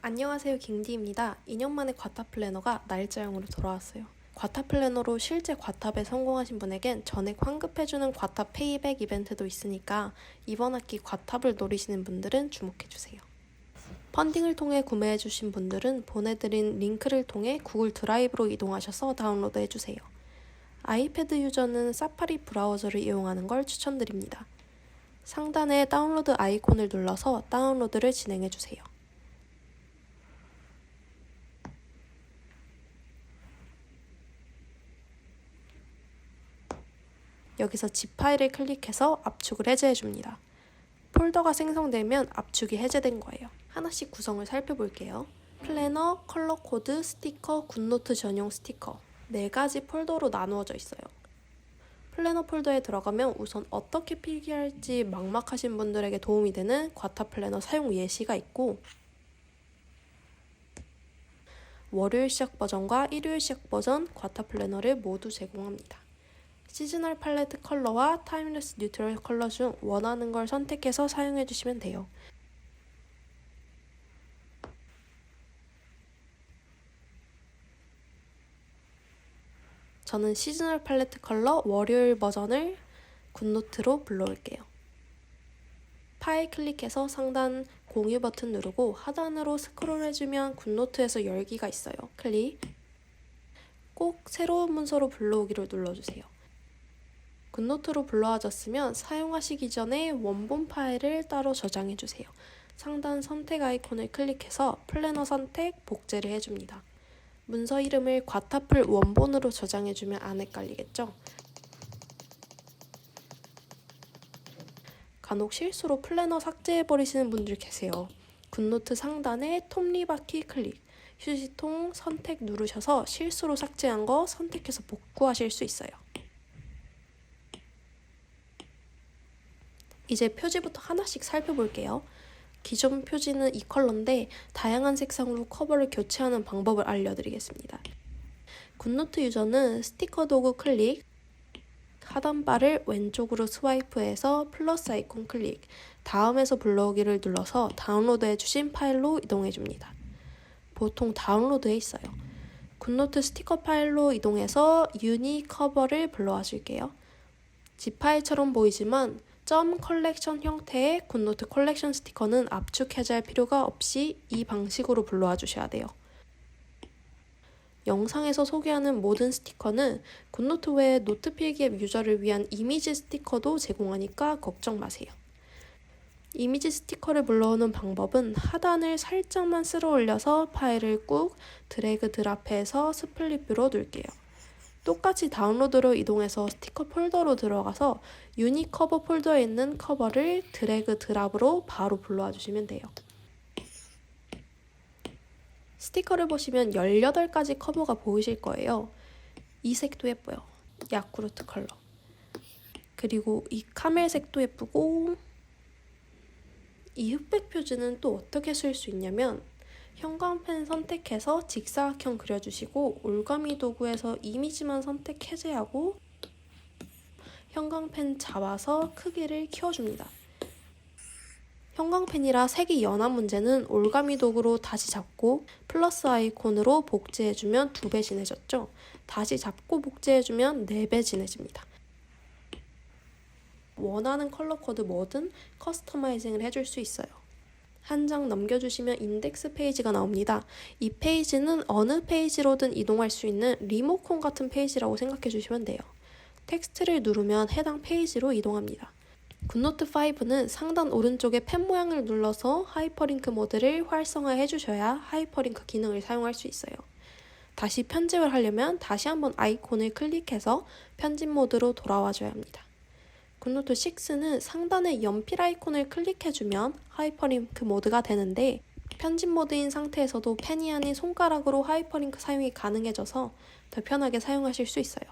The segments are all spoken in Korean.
안녕하세요, 깅디입니다. 2년 만에 과탑 플래너가 날짜형으로 돌아왔어요. 과탑 플래너로 실제 과탑에 성공하신 분에겐 전액 환급해주는 과탑 페이백 이벤트도 있으니까 이번 학기 과탑을 노리시는 분들은 주목해주세요. 펀딩을 통해 구매해주신 분들은 보내드린 링크를 통해 구글 드라이브로 이동하셔서 다운로드 해주세요. 아이패드 유저는 사파리 브라우저를 이용하는 걸 추천드립니다. 상단에 다운로드 아이콘을 눌러서 다운로드를 진행해주세요. 여기서 zip 파일을 클릭해서 압축을 해제해줍니다. 폴더가 생성되면 압축이 해제된 거예요. 하나씩 구성을 살펴볼게요. 플래너, 컬러 코드, 스티커, 굿노트 전용 스티커 4가지 폴더로 나누어져 있어요. 플래너 폴더에 들어가면 우선 어떻게 필기할지 막막하신 분들에게 도움이 되는 과탑 플래너 사용 예시가 있고 월요일 시작 버전과 일요일 시작 버전 과탑 플래너를 모두 제공합니다. 시즈널 팔레트 컬러와 타임레스 뉴트럴 컬러 중 원하는 걸 선택해서 사용해주시면 돼요. 저는 시즈널 팔레트 컬러 월요일 버전을 굿노트로 불러올게요. 파일 클릭해서 상단 공유 버튼 누르고 하단으로 스크롤해주면 굿노트에서 열기가 있어요. 클릭. 꼭 새로운 문서로 불러오기를 눌러주세요. 굿노트로 불러와졌으면 사용하시기 전에 원본 파일을 따로 저장해주세요. 상단 선택 아이콘을 클릭해서 플래너 선택, 복제를 해줍니다. 문서 이름을 과탑을 원본으로 저장해주면 안 헷갈리겠죠? 간혹 실수로 플래너 삭제해버리시는 분들 계세요. 굿노트 상단에 톱니바퀴 클릭, 휴지통 선택 누르셔서 실수로 삭제한 거 선택해서 복구하실 수 있어요. 이제 표지부터 하나씩 살펴볼게요. 기존 표지는 이 컬러인데 다양한 색상으로 커버를 교체하는 방법을 알려드리겠습니다. 굿노트 유저는 스티커 도구 클릭, 하단 바를 왼쪽으로 스와이프해서 플러스 아이콘 클릭, 다음에서 불러오기를 눌러서 다운로드해주신 파일로 이동해줍니다. 보통 다운로드해 있어요. 굿노트 스티커 파일로 이동해서 유니 커버를 불러와 줄게요. zip 파일처럼 보이지만 점 컬렉션 형태의 굿노트 컬렉션 스티커는 압축 해제할 필요가 없이 이 방식으로 불러와 주셔야 돼요. 영상에서 소개하는 모든 스티커는 굿노트 외에 노트 필기 앱 유저를 위한 이미지 스티커도 제공하니까 걱정 마세요. 이미지 스티커를 불러오는 방법은 하단을 살짝만 쓸어 올려서 파일을 꾹 드래그 드랍해서 스플릿 뷰로 둘게요. 똑같이 다운로드로 이동해서 스티커 폴더로 들어가서 유니 커버 폴더에 있는 커버를 드래그 드랍으로 바로 불러와 주시면 돼요. 스티커를 보시면 18가지 커버가 보이실 거예요. 이 색도 예뻐요. 야쿠르트 컬러. 그리고 이 카멜색도 예쁘고 이 흑백 표지는 또 어떻게 쓸 수 있냐면 형광펜 선택해서 직사각형 그려주시고 올가미 도구에서 이미지만 선택 해제하고 형광펜 잡아서 크기를 키워줍니다. 형광펜이라 색이 연한 문제는 올가미 도구로 다시 잡고 플러스 아이콘으로 복제해주면 2배 진해졌죠? 다시 잡고 복제해주면 4배 진해집니다. 원하는 컬러 코드 뭐든 커스터마이징을 해줄 수 있어요. 한 장 넘겨주시면 인덱스 페이지가 나옵니다. 이 페이지는 어느 페이지로든 이동할 수 있는 리모컨 같은 페이지라고 생각해 주시면 돼요. 텍스트를 누르면 해당 페이지로 이동합니다. 굿노트 5는 상단 오른쪽에 펜 모양을 눌러서 하이퍼링크 모드를 활성화해 주셔야 하이퍼링크 기능을 사용할 수 있어요. 다시 편집을 하려면 다시 한번 아이콘을 클릭해서 편집 모드로 돌아와 줘야 합니다. 굿노트 6는 상단의 연필 아이콘을 클릭해주면 하이퍼링크 모드가 되는데 편집 모드인 상태에서도 펜이 아닌 손가락으로 하이퍼링크 사용이 가능해져서 더 편하게 사용하실 수 있어요.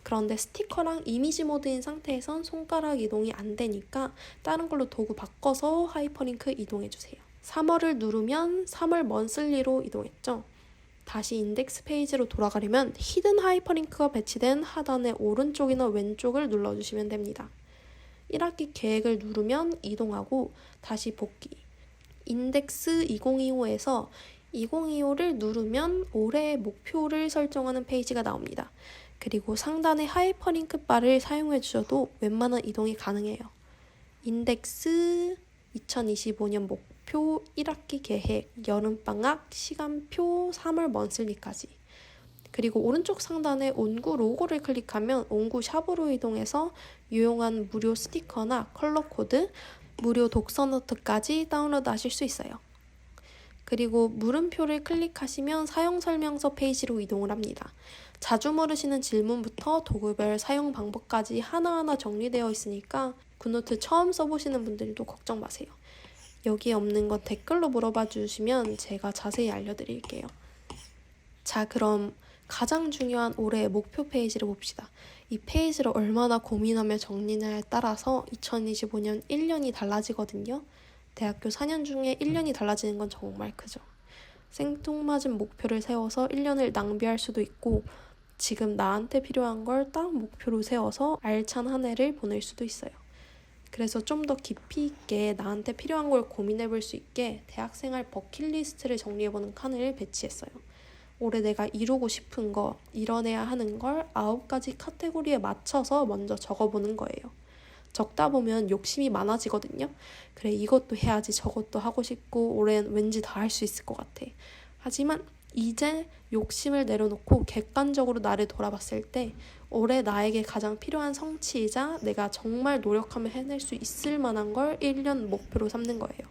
그런데 스티커랑 이미지 모드인 상태에선 손가락 이동이 안 되니까 다른 걸로 도구 바꿔서 하이퍼링크 이동해주세요. 3월을 누르면 3월 먼슬리로 이동했죠. 다시 인덱스 페이지로 돌아가려면 히든 하이퍼링크가 배치된 하단의 오른쪽이나 왼쪽을 눌러주시면 됩니다. 1학기 계획을 누르면 이동하고 다시 복귀. 인덱스 2025에서 2025를 누르면 올해의 목표를 설정하는 페이지가 나옵니다. 그리고 상단의 하이퍼링크 바를 사용해 주셔도 웬만한 이동이 가능해요. 인덱스 2025년 목표 1학기 계획 여름방학 시간표 3월 먼슬리까지. 그리고 오른쪽 상단에 온구 로고를 클릭하면 온구 샵으로 이동해서 유용한 무료 스티커나 컬러 코드, 무료 독서 노트까지 다운로드 하실 수 있어요. 그리고 물음표를 클릭하시면 사용 설명서 페이지로 이동을 합니다. 자주 물으시는 질문부터 도구별 사용 방법까지 하나하나 정리되어 있으니까 굿노트 처음 써보시는 분들도 걱정 마세요. 여기에 없는 건 댓글로 물어봐 주시면 제가 자세히 알려드릴게요. 자, 그럼 가장 중요한 올해의 목표 페이지를 봅시다. 이 페이지를 얼마나 고민하며 정리냐에 따라서 2025년 1년이 달라지거든요. 대학교 4년 중에 1년이 달라지는 건 정말 크죠. 생뚱맞은 목표를 세워서 1년을 낭비할 수도 있고 지금 나한테 필요한 걸 딱 목표로 세워서 알찬 한 해를 보낼 수도 있어요. 그래서 좀 더 깊이 있게 나한테 필요한 걸 고민해 볼 수 있게 대학생활 버킷리스트를 정리해보는 칸을 배치했어요. 올해 내가 이루고 싶은 거, 이뤄내야 하는 걸 9가지 카테고리에 맞춰서 먼저 적어보는 거예요. 적다 보면 욕심이 많아지거든요. 그래, 이것도 해야지, 저것도 하고 싶고 올해는 왠지 다 할 수 있을 것 같아. 하지만 이제 욕심을 내려놓고 객관적으로 나를 돌아봤을 때 올해 나에게 가장 필요한 성취이자 내가 정말 노력하면 해낼 수 있을 만한 걸 1년 목표로 삼는 거예요.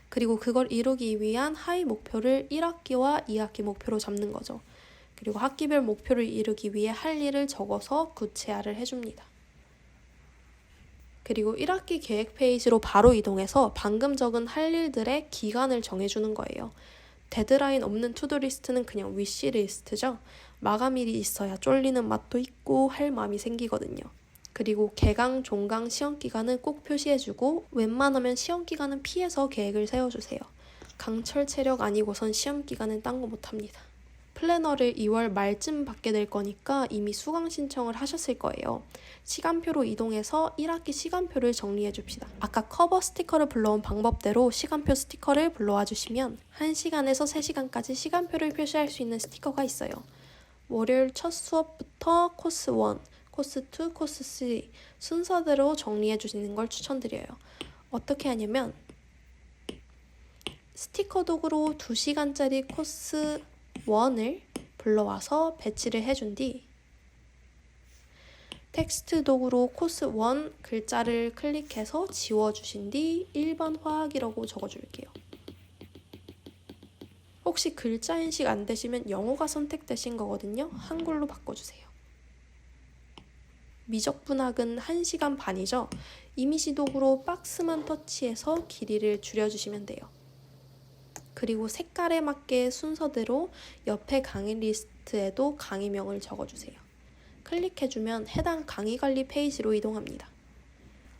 그리고 그걸 이루기 위한 하위 목표를 1학기와 2학기 목표로 잡는 거죠. 그리고 학기별 목표를 이루기 위해 할 일을 적어서 구체화를 해줍니다. 그리고 1학기 계획 페이지로 바로 이동해서 방금 적은 할 일들의 기간을 정해주는 거예요. 데드라인 없는 투두리스트는 그냥 위시리스트죠. 마감일이 있어야 쫄리는 맛도 있고 할 마음이 생기거든요. 그리고 개강, 종강, 시험기간은 꼭 표시해주고 웬만하면 시험기간은 피해서 계획을 세워주세요. 강철 체력 아니고선 시험기간은 딴 거 못합니다. 플래너를 2월 말쯤 받게 될 거니까 이미 수강 신청을 하셨을 거예요. 시간표로 이동해서 1학기 시간표를 정리해 줍시다. 아까 커버 스티커를 불러온 방법대로 시간표 스티커를 불러와 주시면 1시간에서 3시간까지 시간표를 표시할 수 있는 스티커가 있어요. 월요일 첫 수업부터 코스 1, 코스 2, 코스 3 순서대로 정리해 주시는 걸 추천드려요. 어떻게 하냐면 스티커 도구로 2시간짜리 코스 1을 불러와서 배치를 해준 뒤 텍스트 도구로 코스 1 글자를 클릭해서 지워주신 뒤 1번 화학이라고 적어줄게요. 혹시 글자 인식 안 되시면 영어가 선택되신 거거든요. 한글로 바꿔주세요. 미적분학은 1시간 반이죠. 이미지 도구로 박스만 터치해서 길이를 줄여주시면 돼요. 그리고 색깔에 맞게 순서대로 옆에 강의 리스트에도 강의명을 적어주세요. 클릭해주면 해당 강의 관리 페이지로 이동합니다.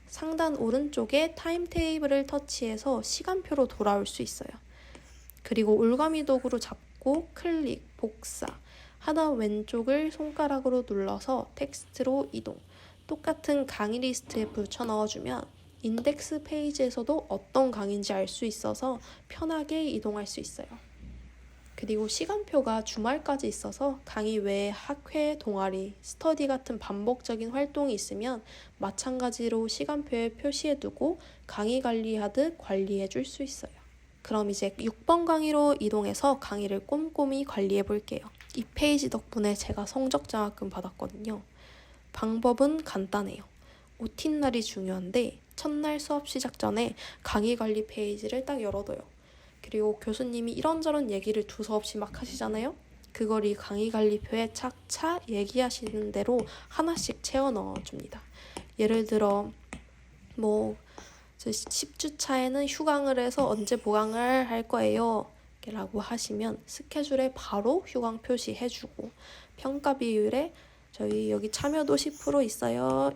상단 오른쪽에 타임 테이블을 터치해서 시간표로 돌아올 수 있어요. 그리고 올가미 도구로 잡고 클릭, 복사, 하단 왼쪽을 손가락으로 눌러서 텍스트로 이동. 똑같은 강의 리스트에 붙여 넣어주면 인덱스 페이지에서도 어떤 강의인지 알 수 있어서 편하게 이동할 수 있어요. 그리고 시간표가 주말까지 있어서 강의 외에 학회, 동아리, 스터디 같은 반복적인 활동이 있으면 마찬가지로 시간표에 표시해두고 강의 관리하듯 관리해 줄 수 있어요. 그럼 이제 6번 강의로 이동해서 강의를 꼼꼼히 관리해 볼게요. 이 페이지 덕분에 제가 성적 장학금 받았거든요. 방법은 간단해요. OT날이 중요한데 첫날 수업 시작 전에 강의 관리 페이지를 딱 열어둬요. 그리고 교수님이 이런저런 얘기를 두서없이 막 하시잖아요. 그걸 이 강의 관리표에 착착 얘기하시는 대로 하나씩 채워 넣어줍니다. 예를 들어 10주 차에는 휴강을 해서 언제 보강을 할 거예요 라고 하시면 스케줄에 바로 휴강 표시해주고 평가 비율에 저희 여기 참여도 10% 있어요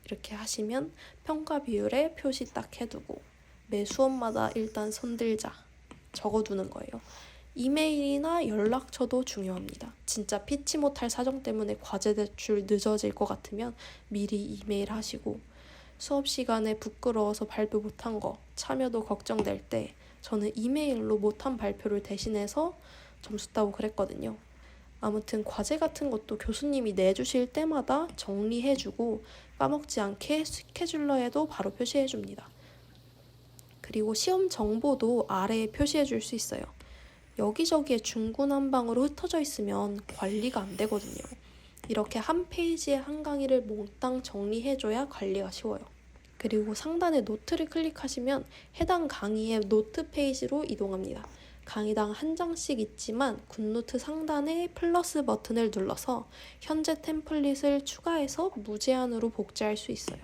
이렇게 하시면 평가 비율에 표시 딱 해두고 매 수업마다 일단 손들자 적어두는 거예요. 이메일이나 연락처도 중요합니다. 진짜 피치 못할 사정 때문에 과제 제출 늦어질 것 같으면 미리 이메일 하시고 수업 시간에 부끄러워서 발표 못한 거, 참여도 걱정될 때 저는 이메일로 못한 발표를 대신해서 점수 따고 그랬거든요. 아무튼 과제 같은 것도 교수님이 내주실 때마다 정리해주고 까먹지 않게 스케줄러에도 바로 표시해줍니다. 그리고 시험 정보도 아래에 표시해줄 수 있어요. 여기저기에 중구난방으로 흩어져 있으면 관리가 안 되거든요. 이렇게 한 페이지에 한 강의를 몽땅 정리해줘야 관리가 쉬워요. 그리고 상단에 노트를 클릭하시면 해당 강의의 노트 페이지로 이동합니다. 강의당 한 장씩 있지만 굿노트 상단에 플러스 버튼을 눌러서 현재 템플릿을 추가해서 무제한으로 복제할 수 있어요.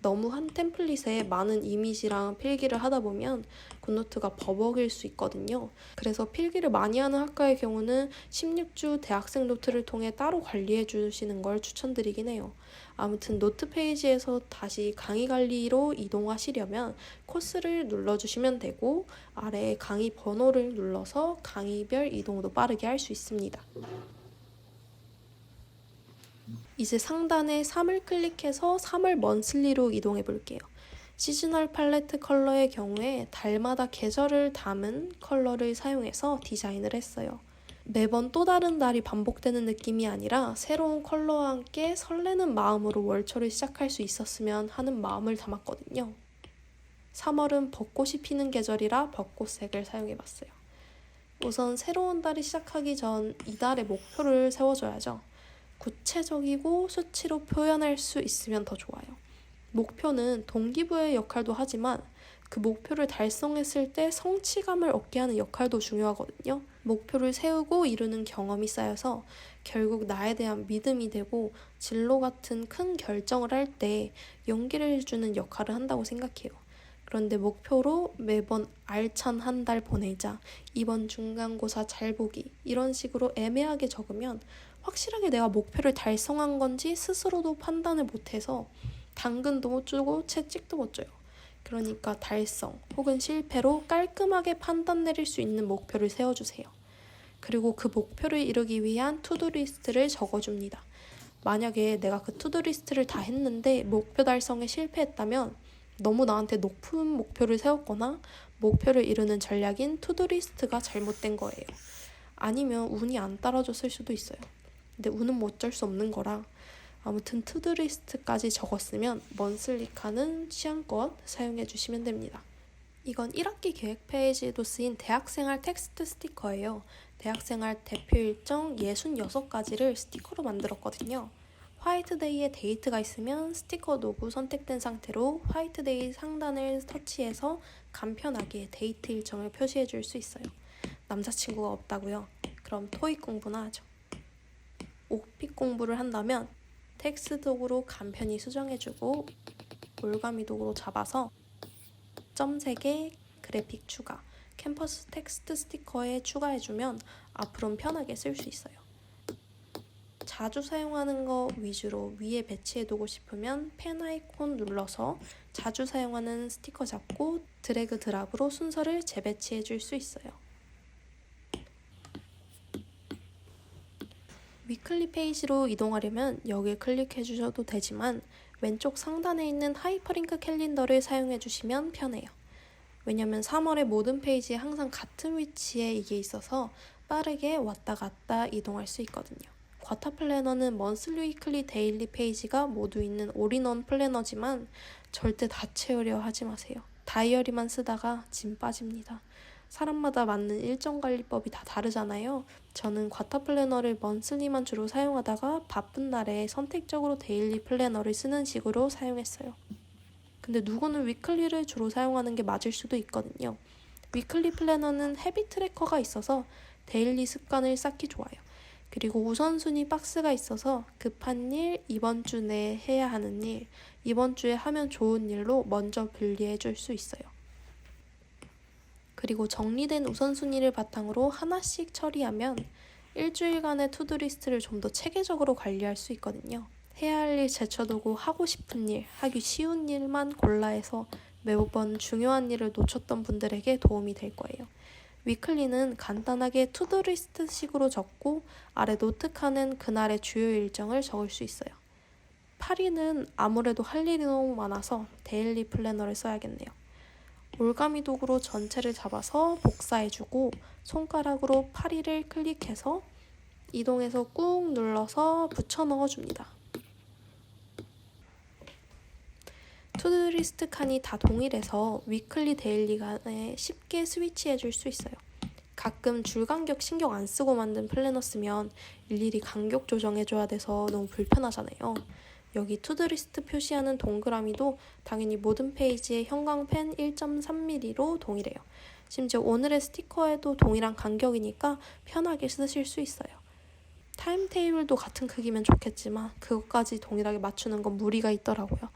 너무 한 템플릿에 많은 이미지랑 필기를 하다 보면 굿노트가 버벅일 수 있거든요. 그래서 필기를 많이 하는 학과의 경우는 16주 대학생 노트를 통해 따로 관리해 주시는 걸 추천드리긴 해요. 아무튼 노트 페이지에서 다시 강의 관리로 이동하시려면 코스를 눌러주시면 되고 아래에 강의 번호를 눌러서 강의별 이동도 빠르게 할 수 있습니다. 이제 상단에 3을 클릭해서 3월 먼슬리로 이동해 볼게요. 시즈널 팔레트 컬러의 경우에 달마다 계절을 담은 컬러를 사용해서 디자인을 했어요. 매번 또 다른 달이 반복되는 느낌이 아니라 새로운 컬러와 함께 설레는 마음으로 월초를 시작할 수 있었으면 하는 마음을 담았거든요. 3월은 벚꽃이 피는 계절이라 벚꽃색을 사용해봤어요. 우선 새로운 달이 시작하기 전 이달의 목표를 세워줘야죠. 구체적이고 수치로 표현할 수 있으면 더 좋아요. 목표는 동기부여의 역할도 하지만 그 목표를 달성했을 때 성취감을 얻게 하는 역할도 중요하거든요. 목표를 세우고 이루는 경험이 쌓여서 결국 나에 대한 믿음이 되고 진로 같은 큰 결정을 할 때 용기를 주는 역할을 한다고 생각해요. 그런데 목표로 매번 알찬 한 달 보내자, 이번 중간고사 잘 보기 이런 식으로 애매하게 적으면 확실하게 내가 목표를 달성한 건지 스스로도 판단을 못해서 당근도 못 주고 채찍도 못 줘요. 그러니까 달성 혹은 실패로 깔끔하게 판단 내릴 수 있는 목표를 세워주세요. 그리고 그 목표를 이루기 위한 투두리스트를 적어줍니다. 만약에 내가 그 투두리스트를 다 했는데 목표 달성에 실패했다면 너무 나한테 높은 목표를 세웠거나 목표를 이루는 전략인 투두리스트가 잘못된 거예요. 아니면 운이 안 따라줬을 수도 있어요. 근데 운은 뭐 어쩔 수 없는 거라 아무튼 투두리스트까지 적었으면 먼슬리카는 취향껏 사용해 주시면 됩니다. 이건 1학기 계획 페이지에도 쓰인 대학생활 텍스트 스티커예요. 대학생활 대표 일정 66가지를 스티커로 만들었거든요. 화이트데이에 데이트가 있으면 스티커 도구 선택된 상태로 화이트데이 상단을 터치해서 간편하게 데이트 일정을 표시해 줄 수 있어요. 남자친구가 없다고요? 그럼 토익 공부나 하죠. 옥픽 공부를 한다면 텍스트 도구로 간편히 수정해주고 올가미 도구로 잡아서 점 3개 그래픽 추가, 캠퍼스 텍스트 스티커에 추가해주면 앞으로는 편하게 쓸 수 있어요. 자주 사용하는 거 위주로 위에 배치해두고 싶으면 펜 아이콘 눌러서 자주 사용하는 스티커 잡고 드래그 드랍으로 순서를 재배치해줄 수 있어요. 위클리 페이지로 이동하려면 여길 클릭해 주셔도 되지만 왼쪽 상단에 있는 하이퍼링크 캘린더를 사용해 주시면 편해요. 왜냐면 3월의 모든 페이지에 항상 같은 위치에 이게 있어서 빠르게 왔다 갔다 이동할 수 있거든요. 과타 플래너는 먼슬리, 위클리, 데일리 페이지가 모두 있는 올인원 플래너지만 절대 다 채우려 하지 마세요. 다이어리만 쓰다가 짐 빠집니다. 사람마다 맞는 일정 관리법이 다 다르잖아요. 저는 과타 플래너를 먼슬리만 주로 사용하다가 바쁜 날에 선택적으로 데일리 플래너를 쓰는 식으로 사용했어요. 근데 누구는 위클리를 주로 사용하는 게 맞을 수도 있거든요. 위클리 플래너는 헤비 트래커가 있어서 데일리 습관을 쌓기 좋아요. 그리고 우선순위 박스가 있어서 급한 일, 이번 주 내에 해야 하는 일, 이번 주에 하면 좋은 일로 먼저 분리해 줄 수 있어요. 그리고 정리된 우선순위를 바탕으로 하나씩 처리하면 일주일간의 투두리스트를 좀 더 체계적으로 관리할 수 있거든요. 해야 할 일 제쳐두고 하고 싶은 일, 하기 쉬운 일만 골라해서 매번 중요한 일을 놓쳤던 분들에게 도움이 될 거예요. 위클리는 간단하게 투두리스트 식으로 적고 아래 노트 칸은 그날의 주요 일정을 적을 수 있어요. 8위는 아무래도 할 일이 너무 많아서 데일리 플래너를 써야겠네요. 올가미 도구로 전체를 잡아서 복사해주고 손가락으로 8위를 클릭해서 이동해서 꾹 눌러서 붙여 넣어줍니다. 투두리스트 칸이 다 동일해서 위클리 데일리 간에 쉽게 스위치해줄 수 있어요. 가끔 줄 간격 신경 안 쓰고 만든 플래너 쓰면 일일이 간격 조정해줘야 돼서 너무 불편하잖아요. 여기 투두리스트 표시하는 동그라미도 당연히 모든 페이지의 형광펜 1.3mm로 동일해요. 심지어 오늘의 스티커에도 동일한 간격이니까 편하게 쓰실 수 있어요. 타임테이블도 같은 크기면 좋겠지만 그것까지 동일하게 맞추는 건 무리가 있더라고요.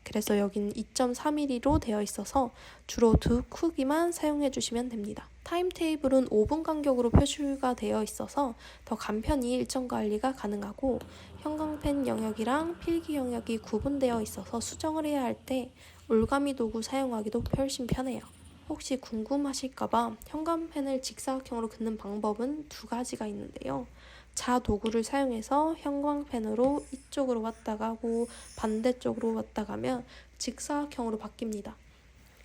그래서 여긴 2.3mm로 되어 있어서 주로 두 크기만 사용해 주시면 됩니다. 타임테이블은 5분 간격으로 표시가 되어 있어서 더 간편히 일정 관리가 가능하고 형광펜 영역이랑 필기 영역이 구분되어 있어서 수정을 해야 할 때 올가미 도구 사용하기도 훨씬 편해요. 혹시 궁금하실까봐 형광펜을 직사각형으로 긋는 방법은 두 가지가 있는데요. 자 도구를 사용해서 형광펜으로 이쪽으로 왔다 가고 반대쪽으로 왔다 가면 직사각형으로 바뀝니다.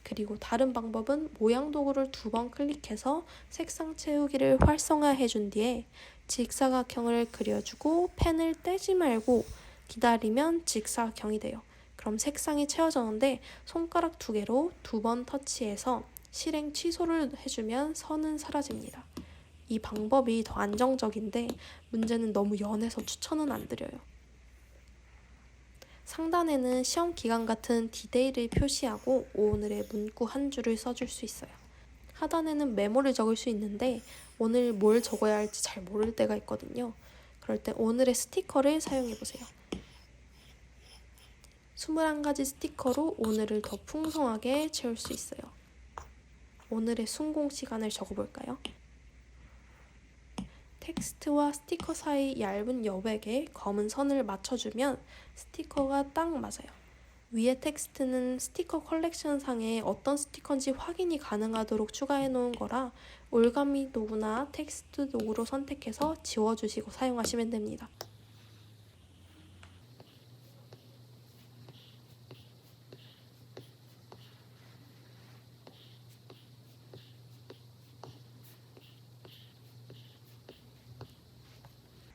그리고 다른 방법은 모양 도구를 2번 클릭해서 색상 채우기를 활성화해 준 뒤에 직사각형을 그려주고 펜을 떼지 말고 기다리면 직사각형이 돼요. 그럼 색상이 채워졌는데 손가락 2개로 2번 터치해서 실행 취소를 해주면 선은 사라집니다. 이 방법이 더 안정적인데 문제는 너무 연해서 추천은 안 드려요. 상단에는 시험 기간 같은 디데이를 표시하고 오늘의 문구 한 줄을 써줄 수 있어요. 하단에는 메모를 적을 수 있는데 오늘 뭘 적어야 할지 잘 모를 때가 있거든요. 그럴 때 오늘의 스티커를 사용해보세요. 21가지 스티커로 오늘을 더 풍성하게 채울 수 있어요. 오늘의 순공 시간을 적어볼까요? 텍스트와 스티커 사이 얇은 여백에 검은 선을 맞춰주면 스티커가 딱 맞아요. 위에 텍스트는 스티커 컬렉션 상에 어떤 스티커인지 확인이 가능하도록 추가해 놓은 거라 올가미 도구나 텍스트 도구로 선택해서 지워주시고 사용하시면 됩니다.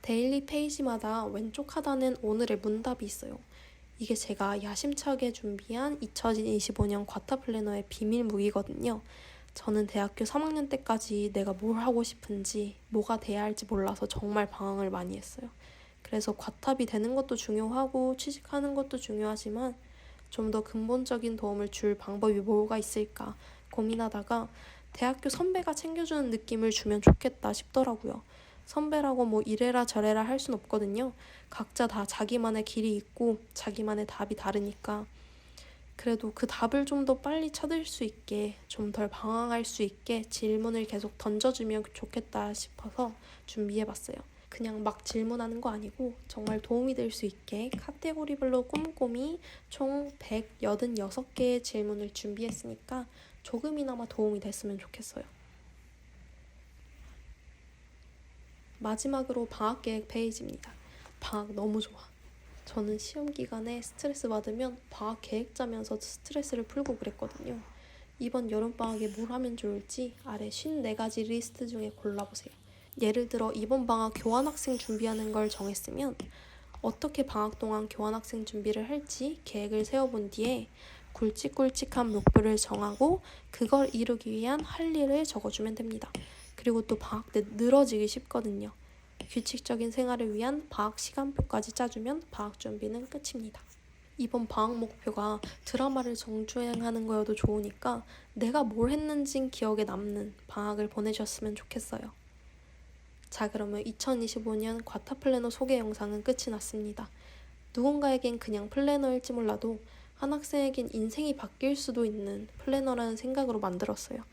데일리 페이지마다 왼쪽 하단엔 오늘의 문답이 있어요. 이게 제가 야심차게 준비한 2025년 과타 플래너의 비밀 무기거든요. 저는 대학교 3학년 때까지 내가 뭘 하고 싶은지, 뭐가 돼야 할지 몰라서 정말 방황을 많이 했어요. 그래서 과탑이 되는 것도 중요하고 취직하는 것도 중요하지만 좀 더 근본적인 도움을 줄 방법이 뭐가 있을까 고민하다가 대학교 선배가 챙겨주는 느낌을 주면 좋겠다 싶더라고요. 선배라고 뭐 이래라 저래라 할 순 없거든요. 각자 다 자기만의 길이 있고 자기만의 답이 다르니까 그래도 그 답을 좀 더 빨리 찾을 수 있게 좀 덜 방황할 수 있게 질문을 계속 던져주면 좋겠다 싶어서 준비해봤어요. 그냥 막 질문하는 거 아니고 정말 도움이 될 수 있게 카테고리별로 꼼꼼히 총 186개의 질문을 준비했으니까 조금이나마 도움이 됐으면 좋겠어요. 마지막으로 방학 계획 페이지입니다. 방학 너무 좋아. 저는 시험 기간에 스트레스 받으면 방학 계획 짜면서 스트레스를 풀고 그랬거든요. 이번 여름방학에 뭘 하면 좋을지 아래 54가지 리스트 중에 골라보세요. 예를 들어 이번 방학 교환학생 준비하는 걸 정했으면 어떻게 방학 동안 교환학생 준비를 할지 계획을 세워본 뒤에 굵직굵직한 목표를 정하고 그걸 이루기 위한 할 일을 적어주면 됩니다. 그리고 또 방학 때 늘어지기 쉽거든요. 규칙적인 생활을 위한 방학 시간표까지 짜주면 방학 준비는 끝입니다. 이번 방학 목표가 드라마를 정주행하는 거여도 좋으니까 내가 뭘 했는진 기억에 남는 방학을 보내셨으면 좋겠어요. 자, 그러면 2025년 과타 플래너 소개 영상은 끝이 났습니다. 누군가에겐 그냥 플래너일지 몰라도 한 학생에겐 인생이 바뀔 수도 있는 플래너라는 생각으로 만들었어요.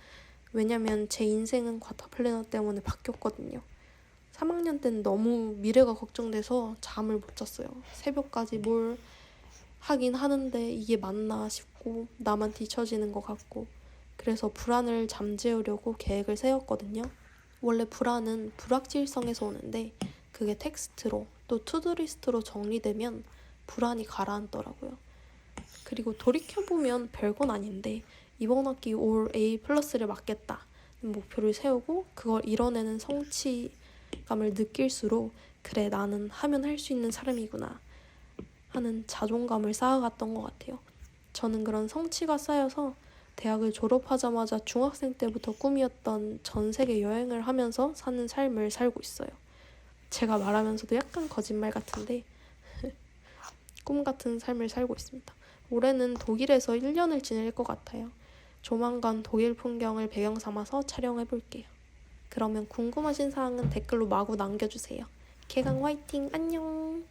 왜냐면 제 인생은 과타 플래너 때문에 바뀌었거든요. 3학년 때는 너무 미래가 걱정돼서 잠을 못 잤어요. 새벽까지 뭘 하긴 하는데 이게 맞나 싶고 나만 뒤처지는 것 같고 그래서 불안을 잠재우려고 계획을 세웠거든요. 원래 불안은 불확실성에서 오는데 그게 텍스트로 또 투두리스트로 정리되면 불안이 가라앉더라고요. 그리고 돌이켜보면 별건 아닌데 이번 학기 올 A+를 맞겠다는 목표를 세우고 그걸 이뤄내는 성취감을 느낄수록 그래 나는 하면 할 수 있는 사람이구나 하는 자존감을 쌓아갔던 것 같아요. 저는 그런 성취가 쌓여서 대학을 졸업하자마자 중학생 때부터 꿈이었던 전 세계 여행을 하면서 사는 삶을 살고 있어요. 제가 말하면서도 약간 거짓말 같은데 꿈 같은 삶을 살고 있습니다. 올해는 독일에서 1년을 지낼 것 같아요. 조만간 독일 풍경을 배경 삼아서 촬영해볼게요. 그러면 궁금하신 사항은 댓글로 마구 남겨주세요. 개강 화이팅! 안녕!